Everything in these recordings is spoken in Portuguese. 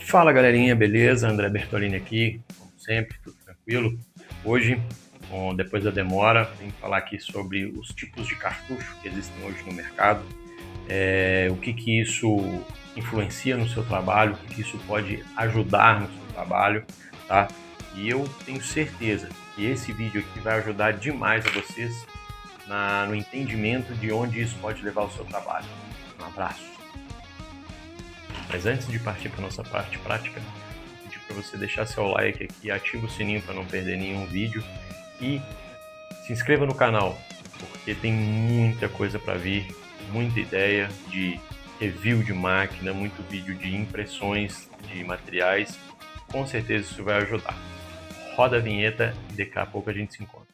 Fala galerinha, beleza? André Bertolini aqui, como sempre, tudo tranquilo. Hoje, depois da demora, vim falar aqui sobre os tipos de cartucho que existem hoje no mercado, o que isso influencia no seu trabalho, o que isso pode ajudar no seu trabalho, tá? E eu tenho certeza que esse vídeo aqui vai ajudar demais a vocês no entendimento de onde isso pode levar o seu trabalho. Um abraço! Mas antes de partir para a nossa parte prática, vou pedir para você deixar seu like aqui, ativa o sininho para não perder nenhum vídeo e se inscreva no canal, porque tem muita coisa para vir, muita ideia de review de máquina, muito vídeo de impressões de materiais. Com certeza isso vai ajudar. Roda a vinheta e daqui a pouco a gente se encontra.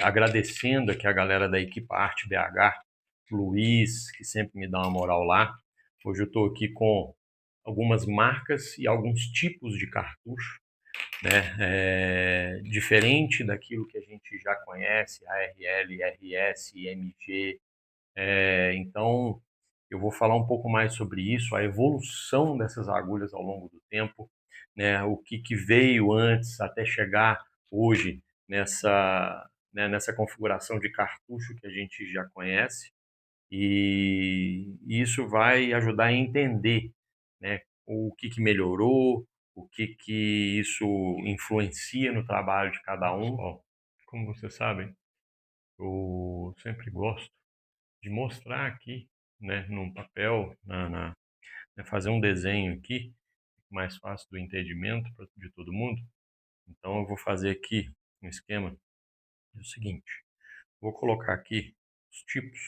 Agradecendo aqui a galera da equipe Arte BH, Luiz, que sempre me dá uma moral lá. Hoje eu estou aqui com algumas marcas e alguns tipos de cartucho, né? Diferente daquilo que a gente já conhece, ARL, RS, MG. Então, eu vou falar um pouco mais sobre isso, a evolução dessas agulhas ao longo do tempo, né? O que veio antes até chegar hoje nessa configuração de cartucho que a gente já conhece, e isso vai ajudar a entender, né, o que melhorou, o que isso influencia no trabalho de cada um. Ó, como vocês sabem, eu sempre gosto de mostrar aqui, né, num papel, fazer um desenho aqui, mais fácil do entendimento de todo mundo. Então eu vou fazer aqui um esquema, é o seguinte, vou colocar aqui os tipos,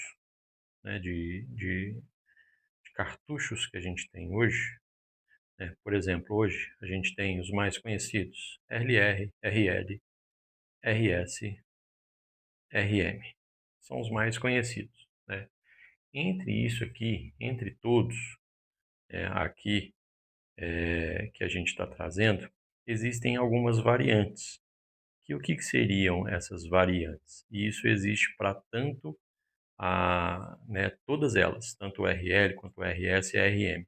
né, de cartuchos que a gente tem hoje. Por exemplo, hoje a gente tem os mais conhecidos, RR, RL, RS, RM. São os mais conhecidos, né? Entre isso aqui, entre todos, aqui que a gente está trazendo, existem algumas variantes. E o que seriam essas variantes? E isso existe para tanto todas elas, tanto o RL quanto o RS e RM.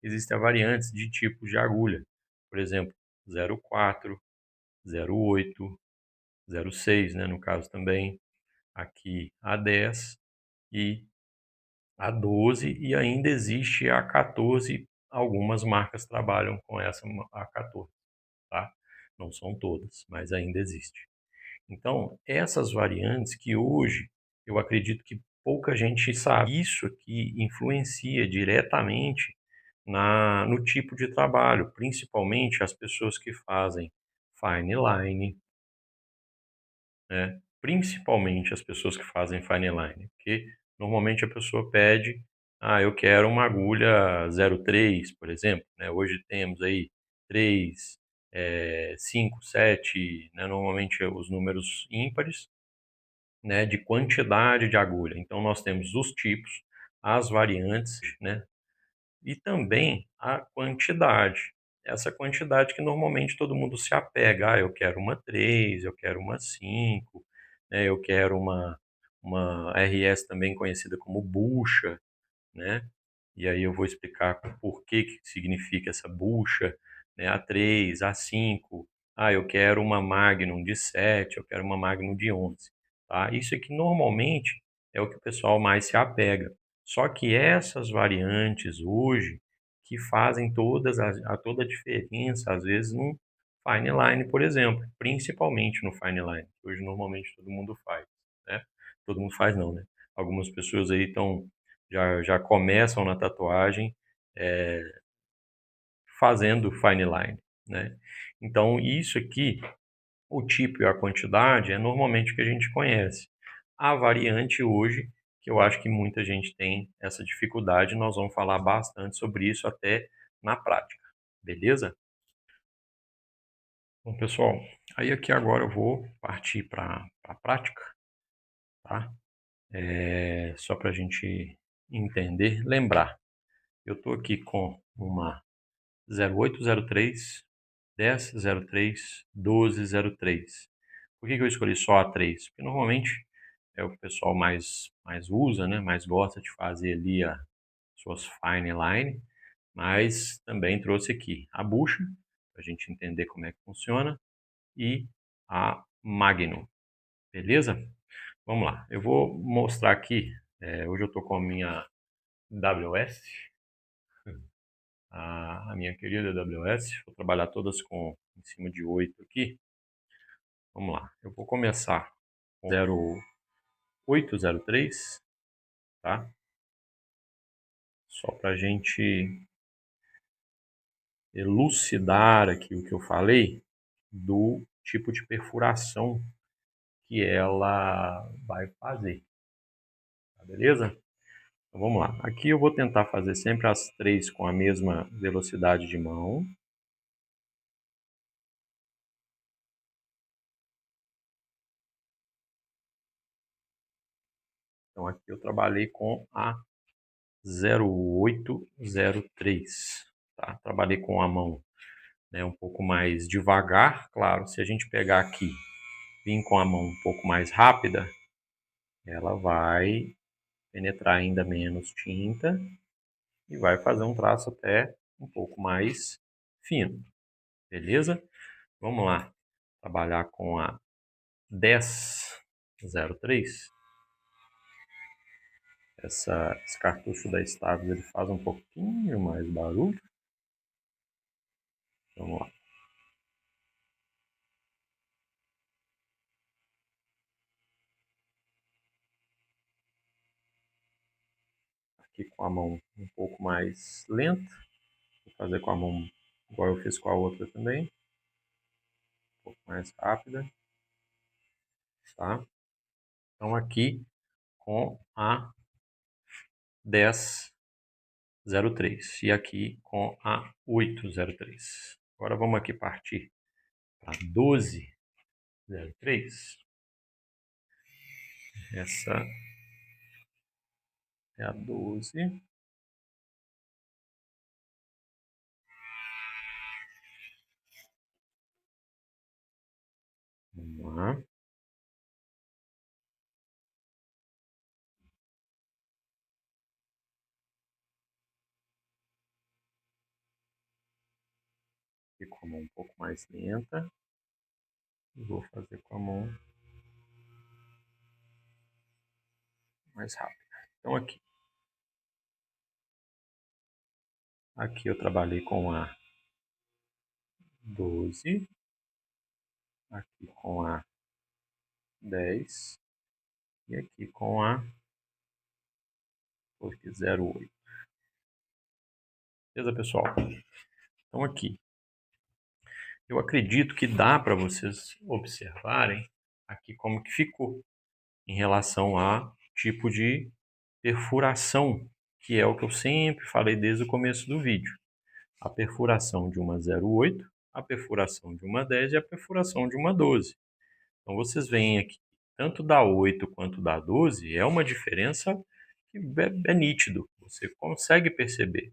Existem variantes de tipos de agulha, por exemplo, 04, 08, 06, né, no caso também, aqui A10 e A12, e ainda existe a A14, algumas marcas trabalham com essa A14, tá? Não são todas, mas ainda existe. Então, essas variantes que hoje eu acredito que pouca gente sabe, isso aqui influencia diretamente no tipo de trabalho, principalmente as pessoas que fazem fine line, né? Principalmente as pessoas que fazem fine line, porque normalmente a pessoa pede, eu quero uma agulha 03, por exemplo, né? Hoje temos aí 3, 5, 7, né? Normalmente os números ímpares, né? De quantidade de agulha. Então nós temos os tipos, as variantes, né? E também a quantidade. Essa quantidade que normalmente todo mundo se apega. Eu quero uma 3, eu quero uma 5, né? Eu quero uma RS também conhecida como bucha, né? E aí eu vou explicar por que significa essa bucha, né? A3, A5. Eu quero uma Magnum de 7, eu quero uma Magnum de 11. Tá? Isso aqui normalmente é o que o pessoal mais se apega. Só que essas variantes hoje que fazem toda a diferença, às vezes, no fine line, por exemplo, principalmente no fine line, que hoje normalmente todo mundo faz, né? Todo mundo faz não, né? Algumas pessoas aí já começam na tatuagem fazendo fine line, né? Então isso aqui, o tipo e a quantidade é normalmente o que a gente conhece. A variante hoje, que eu acho que muita gente tem essa dificuldade, nós vamos falar bastante sobre isso até na prática, beleza? Bom, pessoal, aí aqui agora eu vou partir para a prática, tá? Só para a gente entender, lembrar. Eu estou aqui com uma 0803, 1003, 1203. Por que eu escolhi só a 3? Porque normalmente é o que o pessoal mais usa, né? Mais gosta de fazer ali as suas fine line, mas também trouxe aqui a bucha, para a gente entender como é que funciona, e a Magnum, beleza? Vamos lá, eu vou mostrar aqui, hoje eu estou com a minha WS, a minha querida WS, vou trabalhar todas com em cima de 8 aqui. Vamos lá, eu vou começar com 0803, tá? Só para a gente elucidar aqui o que eu falei do tipo de perfuração que ela vai fazer, tá beleza? Então vamos lá. Aqui eu vou tentar fazer sempre as 3 com a mesma velocidade de mão. Então aqui eu trabalhei com a 0803, tá? Trabalhei com a mão, né, um pouco mais devagar, claro, se a gente pegar aqui, vir com a mão um pouco mais rápida, ela vai penetrar ainda menos tinta e vai fazer um traço até um pouco mais fino, beleza? Vamos lá, trabalhar com a 1003. Esse cartucho da Stavis ele faz um pouquinho mais barulho. Vamos lá. Aqui com a mão um pouco mais lenta. Vou fazer com a mão igual eu fiz com a outra também. Um pouco mais rápida. Tá? Então aqui com a 1003 e aqui com a 803. Agora vamos aqui partir para 1203. Essa é a 12. Vamos lá. Aqui com a mão um pouco mais lenta. E vou fazer com a mão mais rápida. Então aqui eu trabalhei com a 12, aqui com a 10 e aqui com a 08. Beleza, pessoal? Então aqui, eu acredito que dá para vocês observarem aqui como que ficou em relação a tipo de perfuração, que é o que eu sempre falei desde o começo do vídeo. A perfuração de uma 08, a perfuração de uma 10 e a perfuração de uma 12. Então vocês veem aqui, tanto da 8 quanto da 12, é uma diferença que é nítido, você consegue perceber,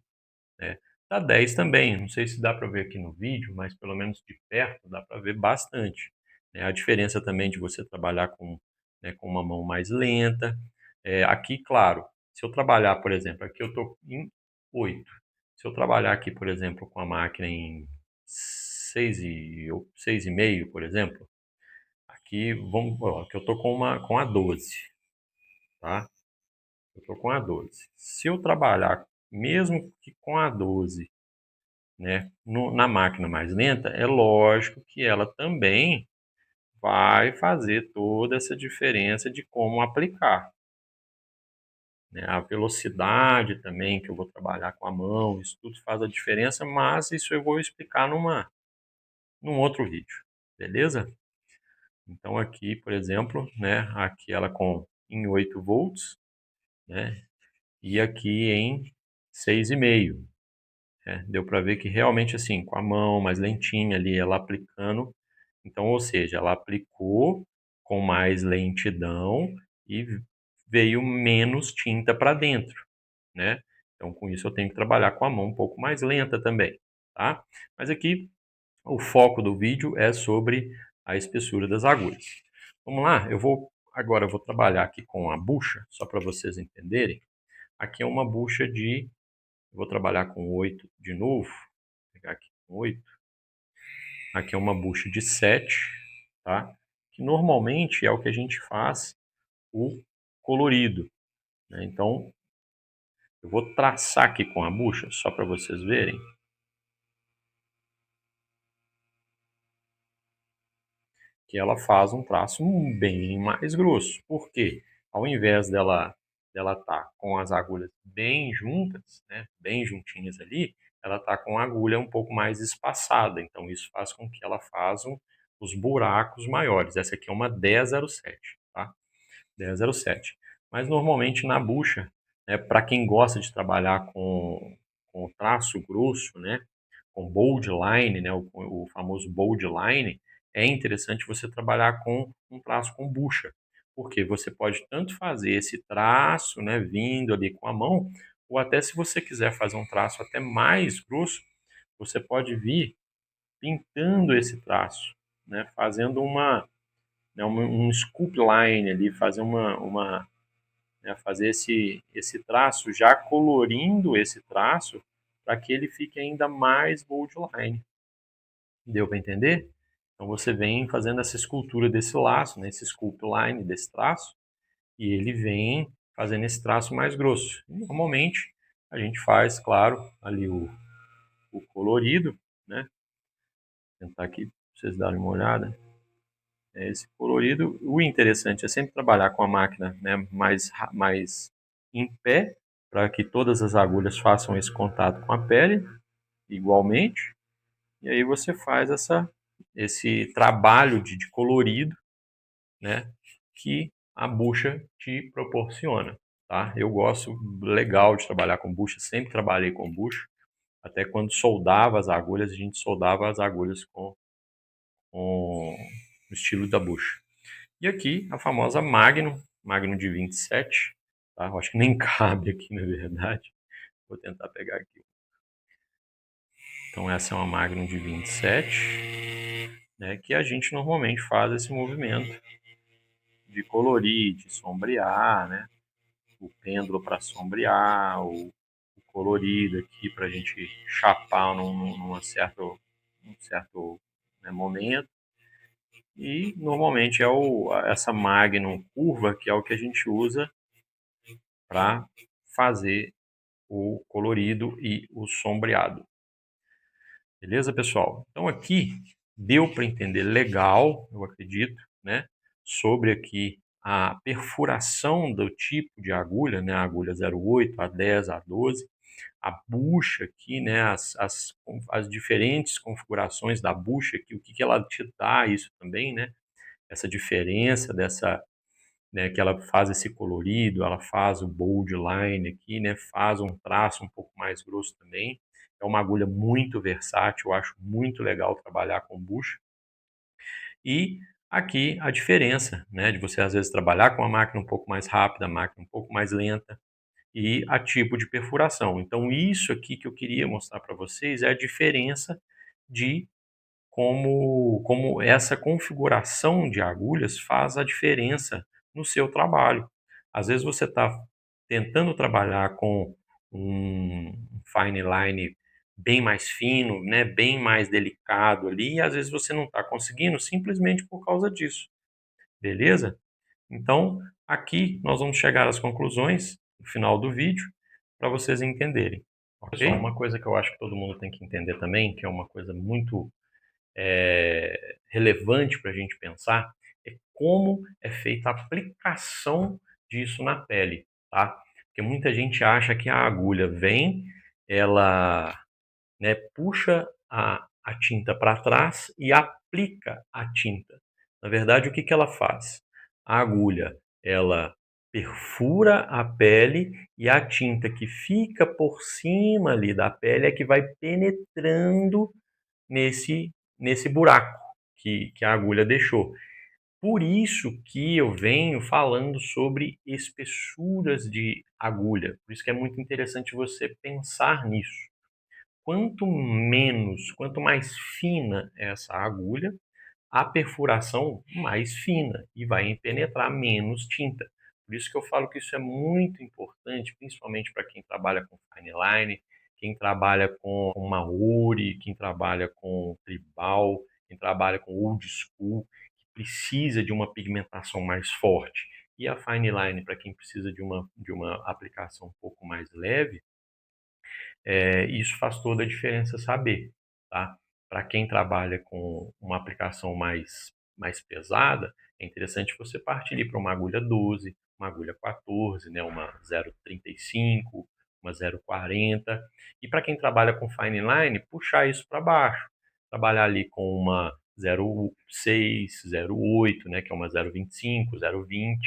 né? Da 10 também, não sei se dá para ver aqui no vídeo, mas pelo menos de perto dá para ver bastante, né? A diferença também de você trabalhar com, né, com uma mão mais lenta. Aqui, claro, se eu trabalhar, por exemplo, aqui eu estou em 8. Se eu trabalhar aqui, por exemplo, com a máquina em 6,5, por exemplo, aqui, vamos, ó, aqui eu estou com a 12, tá? Eu estou com a 12. Se eu trabalhar mesmo que com a 12, né, na máquina mais lenta, é lógico que ela também vai fazer toda essa diferença de como aplicar, né? A velocidade também que eu vou trabalhar com a mão, isso tudo faz a diferença, mas isso eu vou explicar num outro vídeo, beleza? Então aqui, por exemplo, né, aqui ela em 8 volts, né, e aqui em 6,5. Deu para ver que realmente assim, com a mão mais lentinha ali, ela aplicando, Então, ou seja, ela aplicou com mais lentidão e veio menos tinta para dentro, né? Então, com isso eu tenho que trabalhar com a mão um pouco mais lenta também, tá? Mas aqui o foco do vídeo é sobre a espessura das agulhas. Vamos lá, agora eu vou trabalhar aqui com a bucha, só para vocês entenderem. Aqui é uma bucha vou trabalhar com 8 de novo, vou pegar aqui com 8. Aqui é uma bucha de 7, tá? Que normalmente é o que a gente faz o colorido, né? Então, eu vou traçar aqui com a bucha, só para vocês verem. Que ela faz um traço bem mais grosso. Por quê? Ao invés dela tá com as agulhas bem juntas, né, bem juntinhas ali, ela tá com a agulha um pouco mais espaçada. Então isso faz com que ela faça os buracos maiores. Essa aqui é uma 1007, tá? 1007. Mas normalmente na bucha, né, para quem gosta de trabalhar com traço grosso, né, com bold line, né, o famoso bold line, é interessante você trabalhar com um traço com bucha, porque você pode tanto fazer esse traço, né, vindo ali com a mão, ou até se você quiser fazer um traço até mais grosso, você pode vir pintando esse traço, né, fazendo um scoop line ali, fazer né, fazer esse traço, já colorindo esse traço para que ele fique ainda mais bold line. Deu para entender? Então você vem fazendo essa escultura desse laço, né, esse sculpt line desse traço, e ele vem fazendo esse traço mais grosso. E, normalmente a gente faz, claro, ali o colorido, né? Vou tentar aqui para vocês darem uma olhada. É esse colorido. O interessante é sempre trabalhar com a máquina, né, mais em pé, para que todas as agulhas façam esse contato com a pele igualmente. E aí você faz esse trabalho de colorido, né, que a bucha te proporciona, tá? Eu gosto legal de trabalhar com bucha, sempre trabalhei com bucha, até quando soldava as agulhas, a gente soldava as agulhas com o estilo da bucha. E aqui a famosa Magnum de 27, tá? Eu acho que nem cabe aqui na verdade, vou tentar pegar aqui. Então essa é uma Magnum de 27, né, que a gente normalmente faz esse movimento de colorir, de sombrear, né? O pêndulo para sombrear, o colorido aqui para a gente chapar num certo né, momento. E normalmente é essa Magnum curva que é o que a gente usa para fazer o colorido e o sombreado. Beleza, pessoal? Então aqui deu para entender legal, eu acredito, né, sobre aqui a perfuração do tipo de agulha, né, a agulha 08, a 10, a 12, a bucha aqui, né, as diferentes configurações da bucha, aqui, o que ela te dá isso também, né, essa diferença dessa, né, que ela faz esse colorido, ela faz o bold line aqui, né, faz um traço um pouco mais grosso também. É uma agulha muito versátil, eu acho muito legal trabalhar com bucha. E aqui a diferença, né, de você às vezes trabalhar com uma máquina um pouco mais rápida, a máquina um pouco mais lenta e a tipo de perfuração. Então isso aqui que eu queria mostrar para vocês é a diferença de como essa configuração de agulhas faz a diferença no seu trabalho. Às vezes você está tentando trabalhar com um fine line bem mais fino, né, bem mais delicado ali, e às vezes você não está conseguindo simplesmente por causa disso, beleza? Então, aqui nós vamos chegar às conclusões no final do vídeo para vocês entenderem. Okay? Pessoal, uma coisa que eu acho que todo mundo tem que entender também, que é uma coisa muito relevante para a gente pensar, é como é feita a aplicação disso na pele, tá? Porque muita gente acha que a agulha vem, ela, né, puxa a tinta para trás e aplica a tinta. Na verdade, o que ela faz? A agulha, ela perfura a pele e a tinta que fica por cima ali da pele é que vai penetrando nesse buraco que a agulha deixou. Por isso que eu venho falando sobre espessuras de agulha. Por isso que é muito interessante você pensar nisso. Quanto mais fina é essa agulha, a perfuração mais fina e vai penetrar menos tinta. Por isso que eu falo que isso é muito importante, principalmente para quem trabalha com fine line, quem trabalha com Maori, quem trabalha com tribal, quem trabalha com old school, que precisa de uma pigmentação mais forte. E a fine line, para quem precisa de uma aplicação um pouco mais leve, isso faz toda a diferença saber, tá? Para quem trabalha com uma aplicação mais pesada, é interessante você partir para uma agulha 12, uma agulha 14, né? Uma 0,35, uma 0,40. E para quem trabalha com fine line, puxar isso para baixo. Trabalhar ali com uma 0,6, 0,8, né? Que é uma 0,25, 0,20,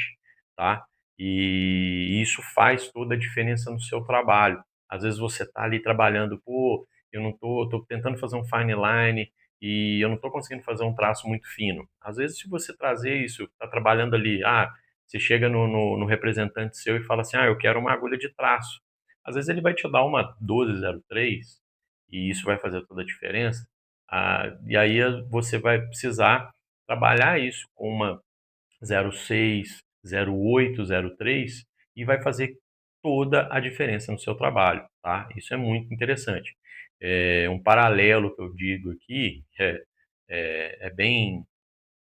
tá? E isso faz toda a diferença no seu trabalho. Às vezes você está ali trabalhando, pô, eu não tô tentando fazer um fine line e eu não estou conseguindo fazer um traço muito fino. Às vezes, se você trazer isso, está trabalhando ali, você chega no representante seu e fala assim, eu quero uma agulha de traço. Às vezes ele vai te dar uma 1203 e isso vai fazer toda a diferença. E aí você vai precisar trabalhar isso com uma 06, 08, 03 e vai fazer toda a diferença no seu trabalho, tá? Isso é muito interessante. Um paralelo que eu digo aqui é bem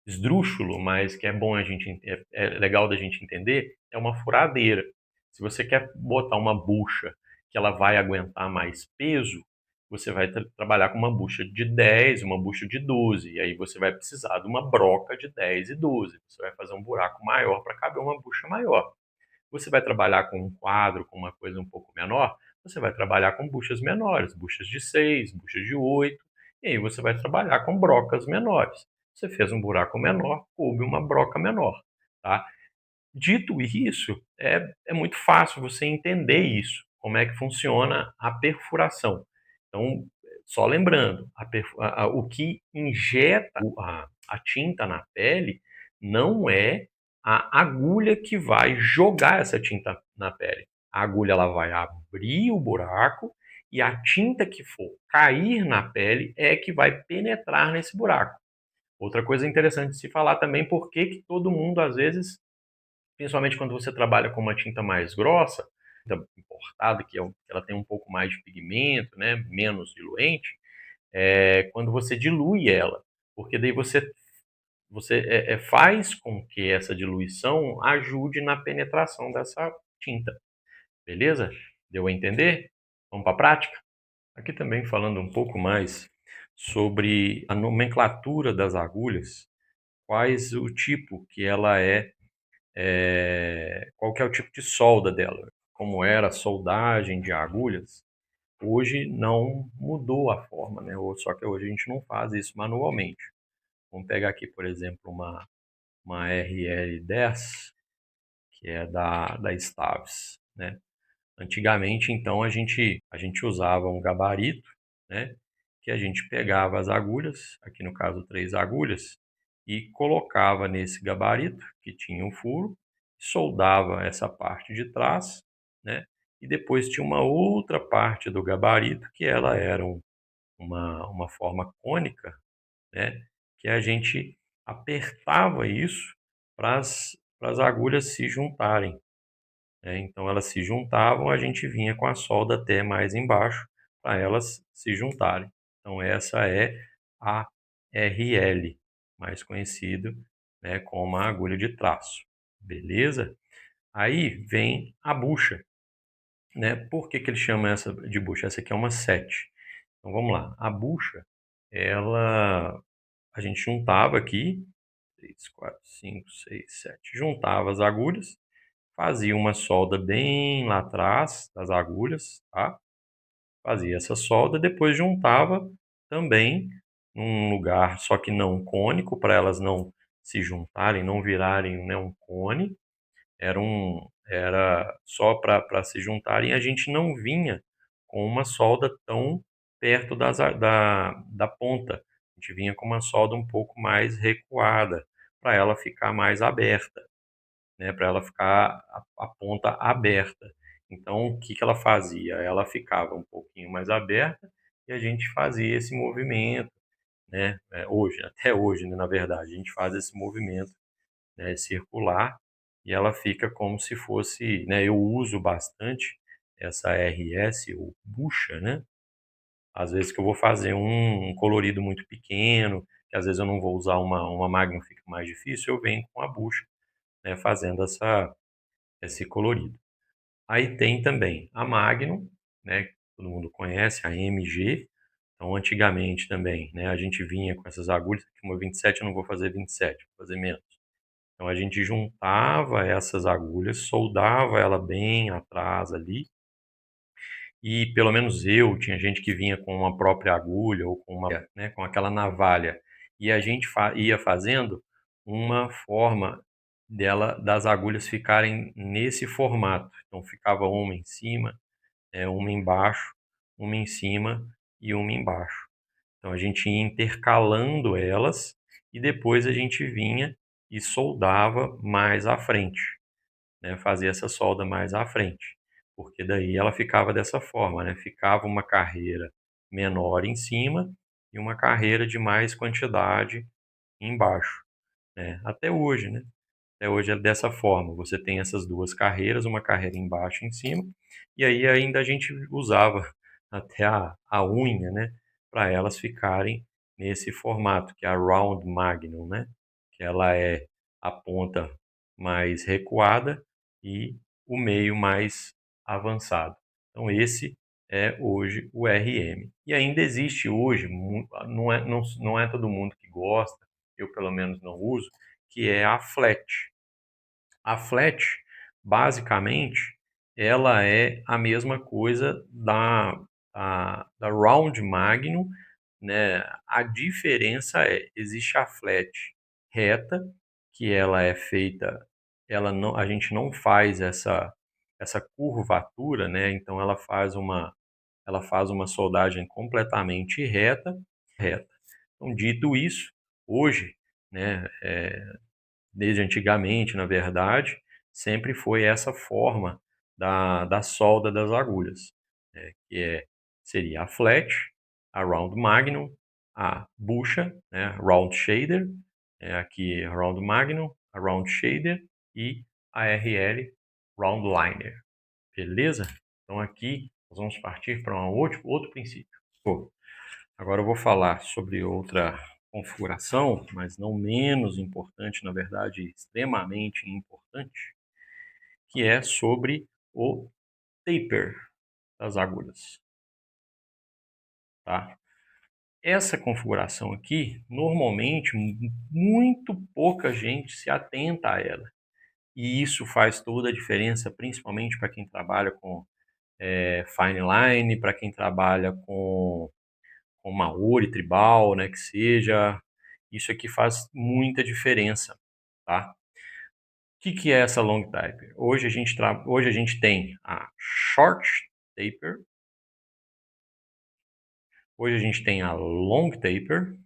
esdrúxulo, mas que é bom é legal da gente entender, é uma furadeira. Se você quer botar uma bucha que ela vai aguentar mais peso, você vai trabalhar com uma bucha de 10, uma bucha de 12, e aí você vai precisar de uma broca de 10 e 12. Você vai fazer um buraco maior para caber uma bucha maior. Você vai trabalhar com um quadro, com uma coisa um pouco menor, você vai trabalhar com buchas menores, buchas de 6, buchas de 8, e aí você vai trabalhar com brocas menores. Você fez um buraco menor, coube uma broca menor, tá? Dito isso, é muito fácil você entender isso, como é que funciona a perfuração. Então, só lembrando, o que injeta a tinta na pele não é a agulha que vai jogar essa tinta na pele. A agulha ela vai abrir o buraco e a tinta que for cair na pele é que vai penetrar nesse buraco. Outra coisa interessante de se falar também, por que todo mundo, às vezes, principalmente quando você trabalha com uma tinta mais grossa, tinta importada, que ela tem um pouco mais de pigmento, né, menos diluente, quando você dilui ela, porque daí você faz com que essa diluição ajude na penetração dessa tinta, beleza? Deu a entender? Vamos para a prática? Aqui também falando um pouco mais sobre a nomenclatura das agulhas, quais o tipo que ela qual que é o tipo de solda dela, como era a soldagem de agulhas. Hoje não mudou a forma, né? Só que hoje a gente não faz isso manualmente. Vamos pegar aqui, por exemplo, uma RL10, que é da Stavis, né? Antigamente, então, a gente usava um gabarito, né? Que a gente pegava as agulhas, aqui no caso 3 agulhas, e colocava nesse gabarito, que tinha um furo, soldava essa parte de trás, né? E depois tinha uma outra parte do gabarito, que ela era uma forma cônica, né? Que a gente apertava isso para as agulhas se juntarem, né? Então elas se juntavam, a gente vinha com a solda até mais embaixo para elas se juntarem. Então essa é a RL, mais conhecido, né, como a agulha de traço. Beleza? Aí vem a bucha, né? Por que ele chama essa de bucha? Essa aqui é uma 7. Então vamos lá. A bucha, ela a gente juntava aqui 3, 4, 5, 6, 7. Juntava as agulhas, fazia uma solda bem lá atrás das agulhas, tá? Fazia essa solda, depois juntava também num lugar, só que não cônico, para elas não se juntarem, não virarem, né, um cone. Era só para se juntarem. A gente não vinha com uma solda tão perto da ponta, A gente vinha com uma solda um pouco mais recuada, para ela ficar mais aberta, né? Para ela ficar a ponta aberta. Então, o que que ela fazia? Ela ficava um pouquinho mais aberta e a gente fazia esse movimento, né? Hoje, até hoje, né, na verdade, a gente faz esse movimento, né, circular e ela fica como se fosse, né? Eu uso bastante essa RS ou bucha, né? Às vezes que eu vou fazer um colorido muito pequeno, que às vezes eu não vou usar uma Magnum, fica mais difícil, eu venho com a bucha, né, fazendo esse colorido. Aí tem também a Magnum, né, que todo mundo conhece, a MG. Então, antigamente também, né, a gente vinha com essas agulhas, aqui uma 27 eu não vou fazer 27, vou fazer menos. Então, a gente juntava essas agulhas, soldava ela bem atrás ali, e pelo menos eu, tinha gente que vinha com uma própria agulha ou com uma, né, com aquela navalha, e a gente ia fazendo uma forma das agulhas ficarem nesse formato. Então ficava uma em cima, uma embaixo, uma em cima e uma embaixo. Então a gente ia intercalando elas e depois a gente vinha e soldava mais à frente, né, fazia essa solda mais à frente, porque daí ela ficava dessa forma, né, ficava uma carreira menor em cima e uma carreira de mais quantidade embaixo, né, até hoje, né, até hoje é dessa forma, você tem essas duas carreiras, uma carreira embaixo e em cima, e aí ainda a gente usava até a unha, né, para elas ficarem nesse formato, que é a Round Magnum, né, que ela é a ponta mais recuada e o meio mais avançado. Então esse é hoje o RM. E ainda existe hoje, não é todo mundo que gosta, eu pelo menos não uso, que é a flat. A flat, basicamente, ela é a mesma coisa da Round Magnum, né? A diferença existe a flat reta, que ela é feita, ela não, a gente não faz essa curvatura, né? Então ela faz uma soldagem completamente reta. Então, dito isso, hoje, né, desde antigamente, na verdade, sempre foi essa forma da solda das agulhas, né, seria a flat, a round magnum, a bucha, né, round shader, aqui round magnum, a round shader e a RL round liner, beleza? Então aqui nós vamos partir para outro princípio. Pô, agora eu vou falar sobre outra configuração, mas não menos importante, na verdade, extremamente importante, que é sobre o taper das agulhas, tá? Essa configuração aqui, normalmente, muito pouca gente se atenta a ela. E isso faz toda a diferença, principalmente para quem trabalha com fine line, para quem trabalha com Maori, tribal, né, que seja, isso aqui faz muita diferença, tá? O que que é essa long taper? Hoje a gente tem a short taper, hoje a gente tem a long taper,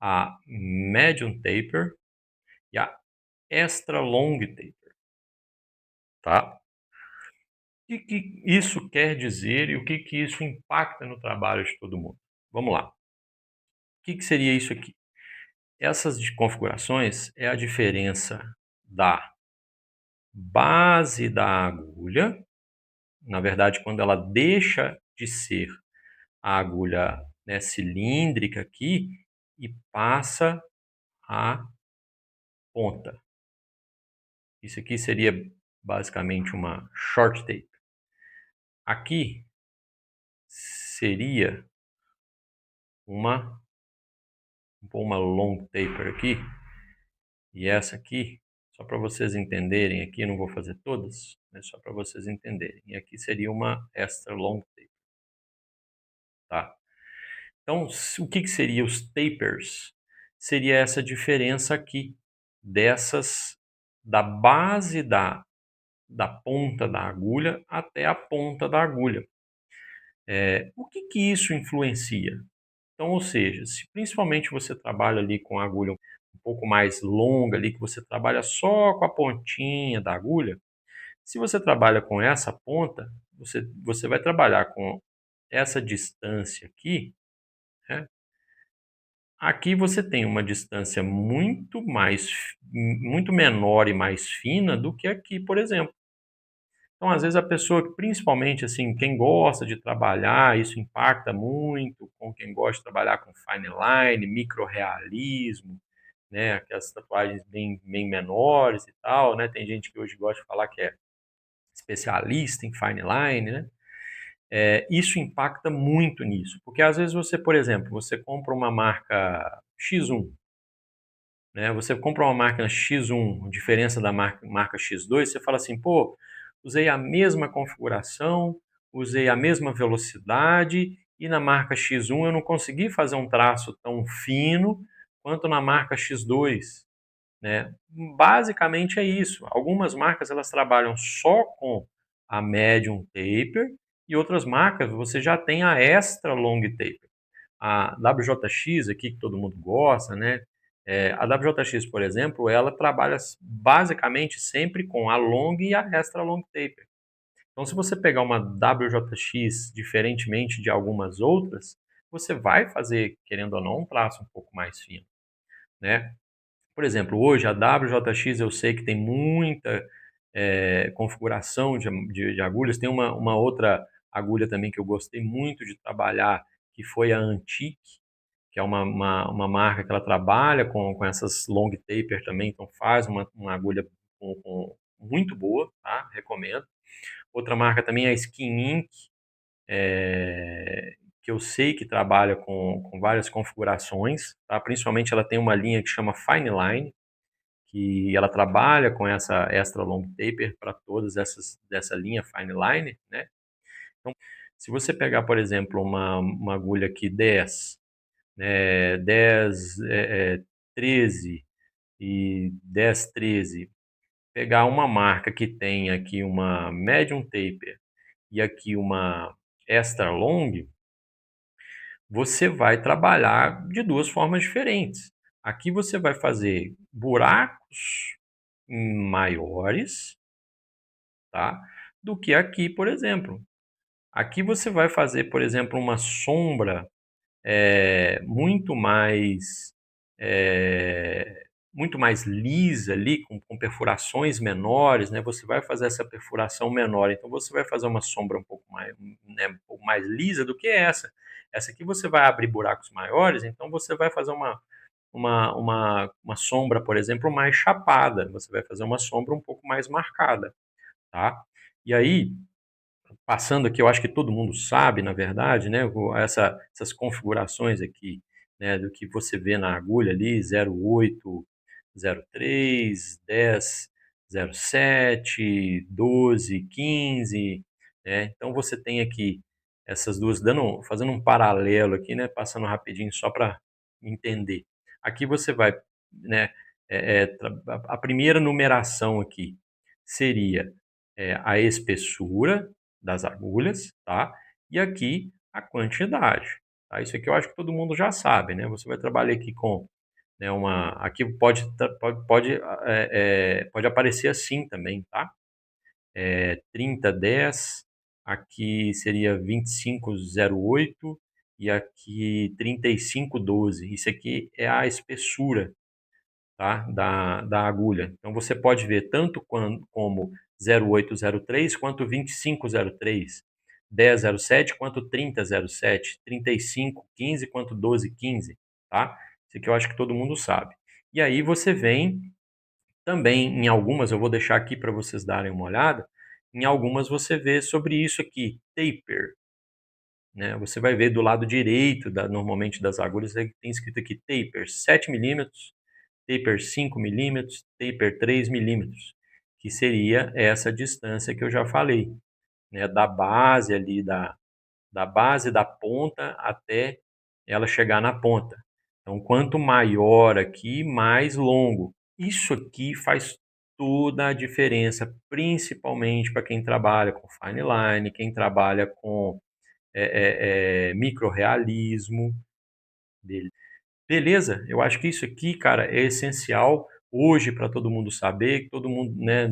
a medium taper e a extra long taper, tá? O que isso quer dizer e o que isso impacta no trabalho de todo mundo? Vamos lá. O que seria isso aqui? Essas configurações é a diferença da base da agulha, na verdade, quando ela deixa de ser a agulha, né, cilíndrica aqui e passa a ponta. Isso aqui seria basicamente uma short tape. Aqui seria uma long taper aqui. E essa aqui, só para vocês entenderem aqui, não vou fazer todas, mas só para vocês entenderem. E aqui seria uma extra long taper, tá? Então, o que seria os tapers? Seria essa diferença aqui, da base da ponta da agulha até a ponta da agulha. O que isso influencia? Então, ou seja, se principalmente você trabalha ali com agulha um pouco mais longa ali, que você trabalha só com a pontinha da agulha, se você trabalha com essa ponta, você vai trabalhar com essa distância aqui, né? Aqui você tem uma distância muito menor e mais fina do que aqui, por exemplo. Então, às vezes a pessoa, principalmente assim, quem gosta de trabalhar, isso impacta muito com quem gosta de trabalhar com fine line, microrealismo, né, aquelas tatuagens bem menores e tal, né? Tem gente que hoje gosta de falar que é especialista em fine line, né? Isso impacta muito nisso, porque às vezes você, por exemplo, você compra uma marca X1, né? Você compra uma máquina X1, diferença da marca X2, você fala assim, pô, usei a mesma configuração, usei a mesma velocidade e na marca X1 eu não consegui fazer um traço tão fino quanto na marca X2, né? Basicamente é isso. Algumas marcas elas trabalham só com a medium taper e outras marcas você já tem a extra long taper. A WJX aqui que todo mundo gosta, né? A WJX, por exemplo, ela trabalha basicamente sempre com a long e a extra long taper. Então, se você pegar uma WJX diferentemente de algumas outras, você vai fazer, querendo ou não, um traço um pouco mais fino, né? Por exemplo, hoje a WJX eu sei que tem muita configuração de agulhas. Tem uma outra agulha também que eu gostei muito de trabalhar, que foi a Antique, que é uma marca que ela trabalha com essas long taper também, então faz uma agulha muito boa, tá? Recomendo. Outra marca também é a Skin Ink, que eu sei que trabalha com várias configurações, tá? Principalmente ela tem uma linha que chama Fine Line, que ela trabalha com essa extra long taper para todas essas dessa linha Fine Line, né? Então, se você pegar, por exemplo, uma agulha aqui 10, 10, 13 e 10, 13, pegar uma marca que tem aqui uma medium taper e aqui uma extra long, você vai trabalhar de duas formas diferentes. Aqui você vai fazer buracos maiores, tá? Do que aqui, por exemplo. Aqui você vai fazer, por exemplo, uma sombra muito mais muito mais lisa ali, com perfurações menores, né? Você vai fazer essa perfuração menor, então você vai fazer uma sombra um pouco mais, né, um pouco mais lisa do que essa. Essa aqui você vai abrir buracos maiores, então você vai fazer uma sombra, por exemplo, mais chapada. Você vai fazer uma sombra um pouco mais marcada, tá? E aí, passando aqui, eu acho que todo mundo sabe, na verdade, né, essas configurações aqui, né, do que você vê na agulha ali, 08, 03, 10, 07, 12, 15, né? Então você tem aqui essas duas, fazendo um paralelo aqui, né, passando rapidinho só para entender. Aqui você vai, né, a primeira numeração aqui seria a espessura das agulhas, tá? E aqui a quantidade, tá? Isso aqui eu acho que todo mundo já sabe, né? Você vai trabalhar aqui com, né, aqui pode aparecer assim também, tá? 3010, aqui seria 2508 e aqui 3512. Isso aqui é a espessura, tá? Da agulha. Então você pode ver tanto como 0803 quanto 2503, 1007 quanto 3007, 3515 quanto 1215, tá? Isso aqui eu acho que todo mundo sabe. E aí você vem também em algumas, eu vou deixar aqui para vocês darem uma olhada, em algumas você vê sobre isso aqui, taper, né? Você vai ver do lado direito, normalmente das agulhas, tem escrito aqui taper 7 milímetros, taper 5 milímetros, taper 3 milímetros, que seria essa distância que eu já falei, né, da base ali, da base da ponta até ela chegar na ponta. Então, quanto maior aqui, mais longo. Isso aqui faz toda a diferença, principalmente para quem trabalha com fine line, quem trabalha com microrealismo, dele. Beleza? Eu acho que isso aqui, cara, é essencial hoje para todo mundo saber, que todo mundo, né,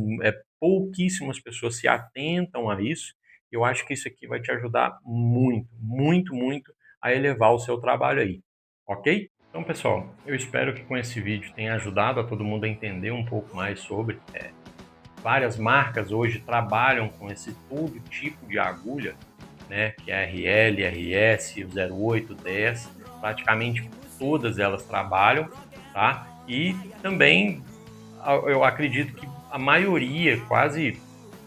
pouquíssimas pessoas se atentam a isso. Eu acho que isso aqui vai te ajudar muito, muito, muito a elevar o seu trabalho aí, ok? Então, pessoal, eu espero que com esse vídeo tenha ajudado a todo mundo a entender um pouco mais sobre. Várias marcas hoje trabalham com esse todo tipo de agulha, né, que é a RL, RS, o 08, 10, praticamente todas elas trabalham, tá? E também eu acredito que a maioria, quase,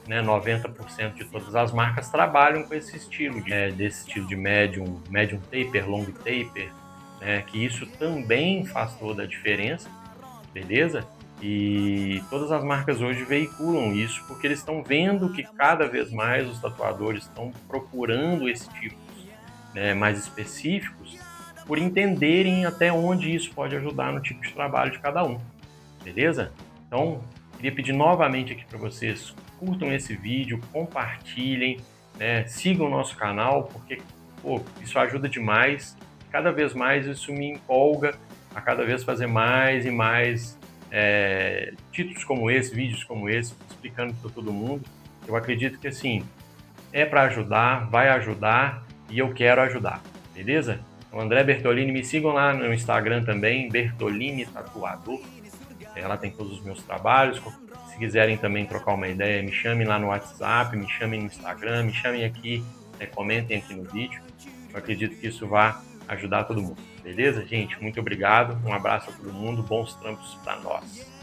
né, 90% de todas as marcas trabalham com esse estilo, desse estilo de medium taper, long taper, né, que isso também faz toda a diferença, beleza? E todas as marcas hoje veiculam isso porque eles estão vendo que cada vez mais os tatuadores estão procurando esse tipo, né, mais específicos, por entenderem até onde isso pode ajudar no tipo de trabalho de cada um, beleza? Então, queria pedir novamente aqui para vocês, curtam esse vídeo, compartilhem, né, sigam o nosso canal, porque pô, isso ajuda demais. Cada vez mais isso me empolga a cada vez fazer mais e mais títulos como esse, vídeos como esse, explicando para todo mundo. Eu acredito que assim, é para ajudar, vai ajudar e eu quero ajudar, beleza? Então, André Bertolini, me sigam lá no Instagram também, Bertolini Tatuador. Lá tem todos os meus trabalhos. Se quiserem também trocar uma ideia, me chamem lá no WhatsApp, me chamem no Instagram, me chamem aqui, comentem aqui no vídeo. Eu acredito que isso vai ajudar todo mundo. Beleza, gente? Muito obrigado. Um abraço a todo mundo. Bons trampos para nós.